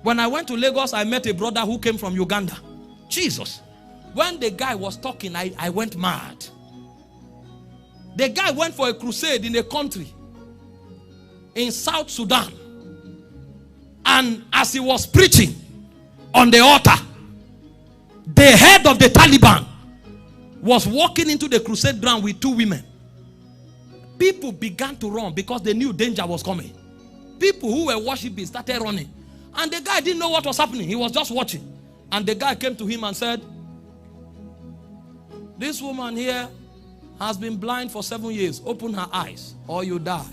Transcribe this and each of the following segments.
When I went to Lagos, I met a brother who came from Uganda. Jesus. When the guy was talking, I went mad. The guy went for a crusade in a country in South Sudan. And as he was preaching on the altar, the head of the Taliban was walking into the crusade ground with 2 women. People began to run because they knew danger was coming. People who were worshiping started running. And the guy didn't know what was happening. He was just watching. And the guy came to him and said, this woman here has been blind for 7 years. Open her eyes or you die.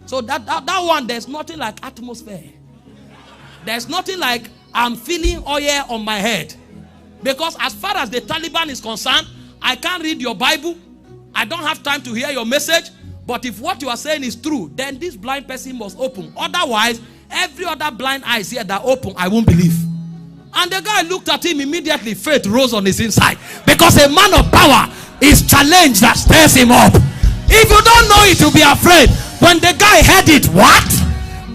So that one, there's nothing like atmosphere. There's nothing like I'm feeling oil on my head. Because as far as the Taliban is concerned, I can't read your Bible. I don't have time to hear your message. But if what you are saying is true, then this blind person must open. Otherwise, every other blind eyes here that open, I won't believe. And the guy looked at him immediately. Faith rose on his inside. Because a man of power is challenged that stirs him up. If you don't know it, you'll be afraid. When the guy heard it, what?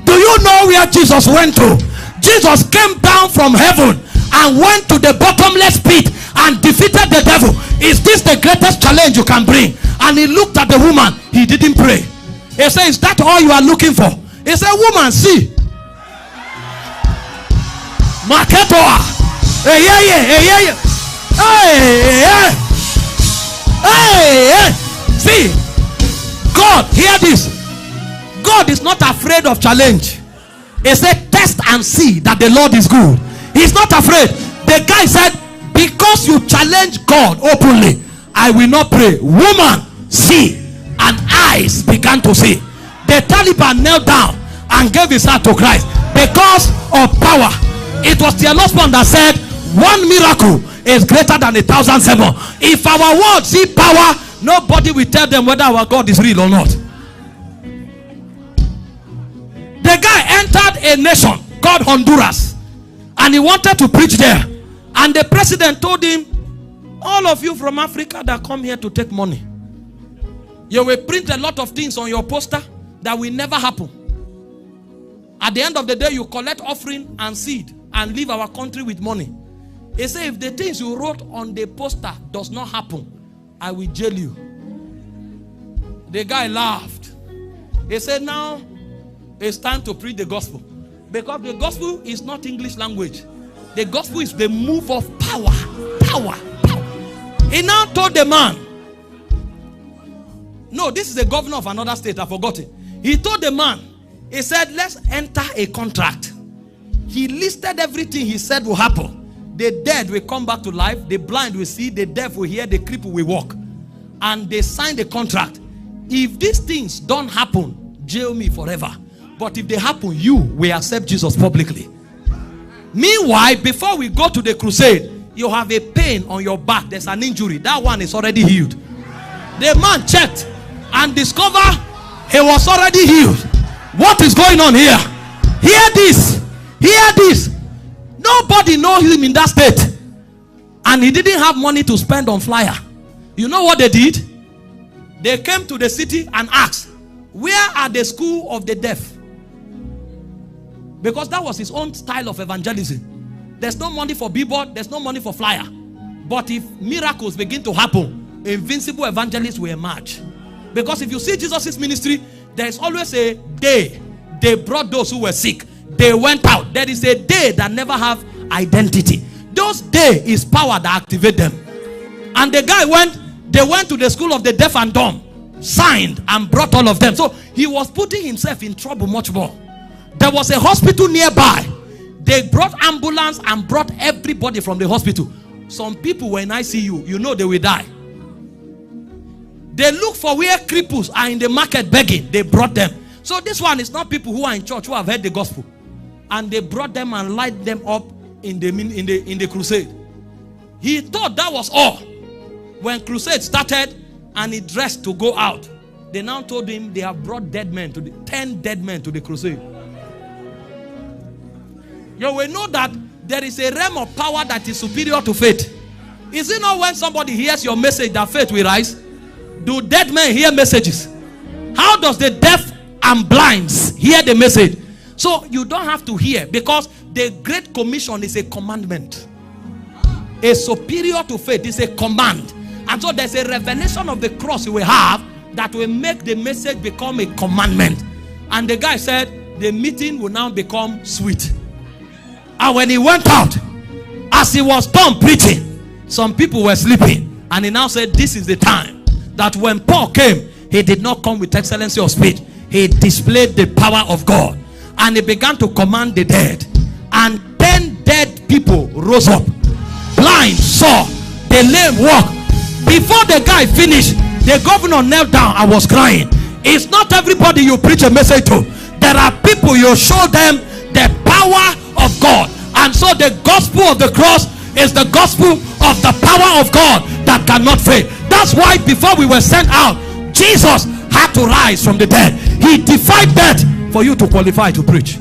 Do you know where Jesus went to? Jesus came down from heaven and went to the bottomless pit and defeated the devil. Is this the greatest challenge you can bring? And he looked at the woman. He didn't pray. He said, is that all you are looking for? He said, woman, see. Maketoa. Hey, hey. See, God, hear this. God is not afraid of challenge. He said, test and see that the Lord is good. He's not afraid. The guy said, because you challenge God openly, I will not pray. Woman, see. And eyes began to see. The Taliban knelt down and gave his heart to Christ because of power. It was the Orokpo that said, one miracle is greater than 1,007. If our world see power, nobody will tell them whether our God is real or not. The guy entered a nation called Honduras and he wanted to preach there. And the president told him, all of you from Africa that come here to take money, you will print a lot of things on your poster that will never happen. At the end of the day, you collect offering and seed and leave our country with money. He said, if the things you wrote on the poster does not happen, I will jail you. The guy laughed. He said, now it's time to preach the gospel. Because the gospel is not English language. The gospel is the move of power. Power. He now told the man, no, this is the governor of another state, I forgot it. He told the man, he said, let's enter a contract. He listed everything he said will happen. The dead will come back to life, the blind will see, the deaf will hear, the cripple will walk. And they signed the contract. If these things don't happen, jail me forever. But if they happen, you will accept Jesus publicly. Meanwhile, before we go to the crusade, you have a pain on your back. There's an injury. That one is already healed. The man checked and discovered he was already healed. What is going on here? Hear this. Hear this. Nobody knows him in that state. And he didn't have money to spend on flyer. You know what they did? They came to the city and asked, where are the school of the deaf? Because that was his own style of evangelism. There's no money for billboard, there's no money for flyer. But if miracles begin to happen, invincible evangelists will emerge. Because if you see Jesus' ministry, there is always a day. They brought those who were sick. They went out. There is a day that never have identity. Those day is power that activate them. And the guy they went to the school of the deaf and dumb, signed and brought all of them. So he was putting himself in trouble much more. There was a hospital nearby. They brought ambulance and brought everybody from the hospital. Some people were in ICU. You know they will die. They look for where cripples are in the market begging. They brought them. So this one is not people who are in church who have heard the gospel. And they brought them and light them up in the crusade. He thought that was all. When crusade started and he dressed to go out, they now told him they have brought 10 dead men to the crusade. You will know that there is a realm of power that is superior to faith. Is it not when somebody hears your message that faith will rise? Do dead men hear messages? How does the deaf and blinds hear the message? So you don't have to hear, because the Great Commission is a commandment. A superior to faith is a command. And so there's a revelation of the cross you will have that will make the message become a commandment. And the guy said the meeting will now become sweet. And when he went out, as he was done preaching, some people were sleeping. And he now said, this is the time that when Paul came, he did not come with excellency of speech. He displayed the power of God. And he began to command the dead. And 10 dead people rose up. Blind saw, the lame walked. Before the guy finished, the governor knelt down and was crying. It's not everybody you preach a message to. There are people you show them the power of God. And so the gospel of the cross is the gospel of the power of God that cannot fail. That's why before we were sent out, Jesus had to rise from the dead. He defied death for you to qualify to preach.